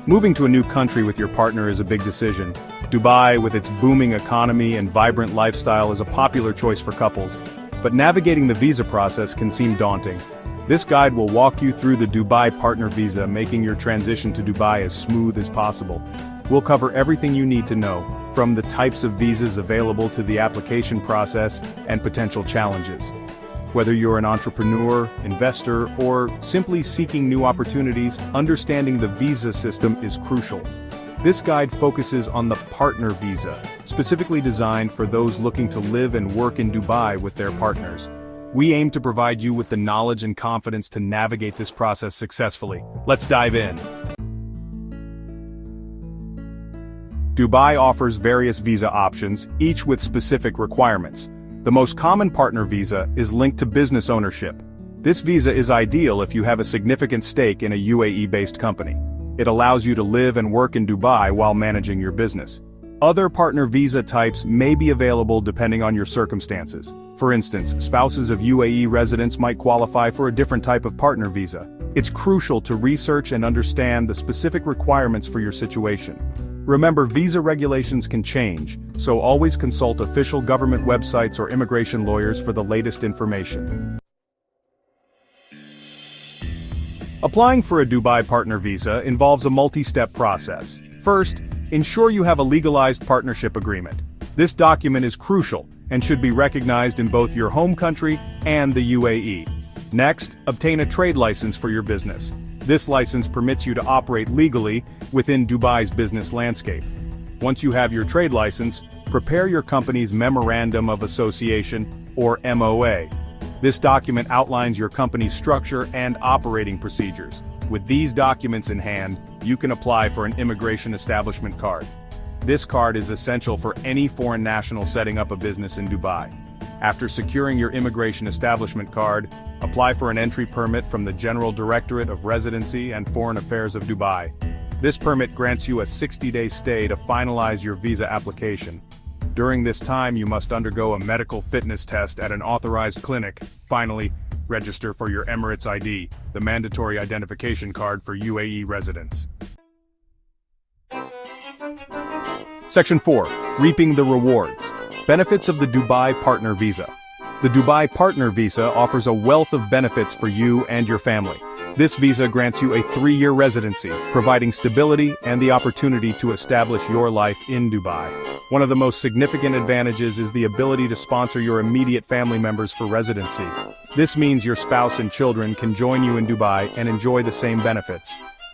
Moving to a new country with your partner is a big decision. Dubai, with its booming economy and vibrant lifestyle, is a popular choice for couples. But navigating the visa process can seem daunting. This guide will walk you through the Dubai Partner Visa, making your transition to Dubai as smooth as possible. We'll cover everything you need to know, from the types of visas available to the application process and potential challenges. Whether you're an entrepreneur, investor, or simply seeking new opportunities, understanding the visa system is crucial. This guide focuses on the Partner Visa, specifically designed for those looking to live and work in Dubai with their partners. We aim to provide you with the knowledge and confidence to navigate this process successfully. Let's dive in. Dubai offers various visa options, each with specific requirements. The most common partner visa is linked to business ownership. This visa is ideal if you have a significant stake in a UAE-based company. It allows you to live and work in Dubai while managing your business. Other partner visa types may be available depending on your circumstances. For instance, spouses of UAE residents might qualify for a different type of partner visa. It's crucial to research and understand the specific requirements for your situation. Remember, visa regulations can change, so always consult official government websites or immigration lawyers for the latest information. Applying for a Dubai Partner Visa involves a multi-step process. First, ensure you have a legalized partnership agreement. This document is crucial and should be recognized in both your home country and the UAE. Next, obtain a trade license for your business. This license permits you to operate legally within Dubai's business landscape. Once you have your trade license, prepare your company's Memorandum of Association, or MOA. This document outlines your company's structure and operating procedures. With these documents in hand, you can apply for an immigration establishment card. This card is essential for any foreign national setting up a business in Dubai. After securing your immigration establishment card, apply for an entry permit from the General Directorate of Residency and Foreign Affairs of Dubai. This permit grants you a 60-day stay to finalize your visa application. During this time, you must undergo a medical fitness test at an authorized clinic. Finally, register for your Emirates ID, the mandatory identification card for UAE residents. Section 4. Reaping the rewards. Benefits of the Dubai Partner Visa. The Dubai Partner Visa offers a wealth of benefits for you and your family. This visa grants you a 3-year residency, providing stability and the opportunity to establish your life in Dubai. One of the most significant advantages is the ability to sponsor your immediate family members for residency. This means your spouse and children can join you in Dubai and enjoy the same benefits.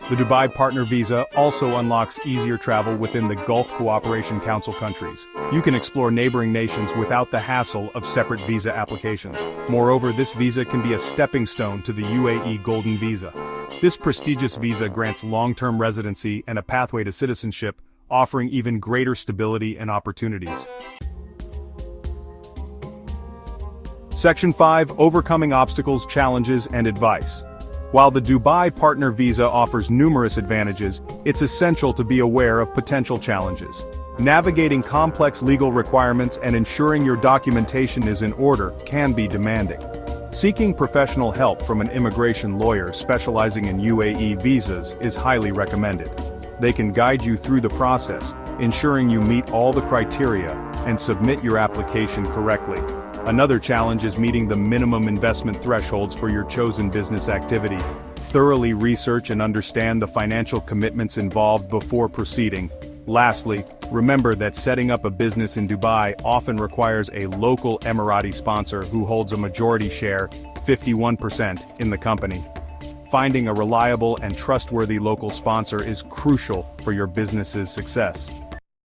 The Dubai Partner Visa also unlocks easier travel within the Gulf Cooperation Council countries. You can explore neighboring nations without the hassle of separate visa applications. Moreover, this visa can be a stepping stone to the UAE Golden Visa. This prestigious visa grants long-term residency and a pathway to citizenship, offering even greater stability and opportunities. Section 5. Overcoming obstacles, challenges, and advice. While the Dubai Partner Visa offers numerous advantages, it's essential to be aware of potential challenges. Navigating complex legal requirements and ensuring your documentation is in order can be demanding. Seeking professional help from an immigration lawyer specializing in UAE visas is highly recommended. They can guide you through the process, ensuring you meet all the criteria and submit your application correctly. Another challenge is meeting the minimum investment thresholds for your chosen business activity. Thoroughly research and understand the financial commitments involved before proceeding. Lastly, remember that setting up a business in Dubai often requires a local Emirati sponsor who holds a majority share, 51%, in the company. Finding a reliable and trustworthy local sponsor is crucial for your business's success.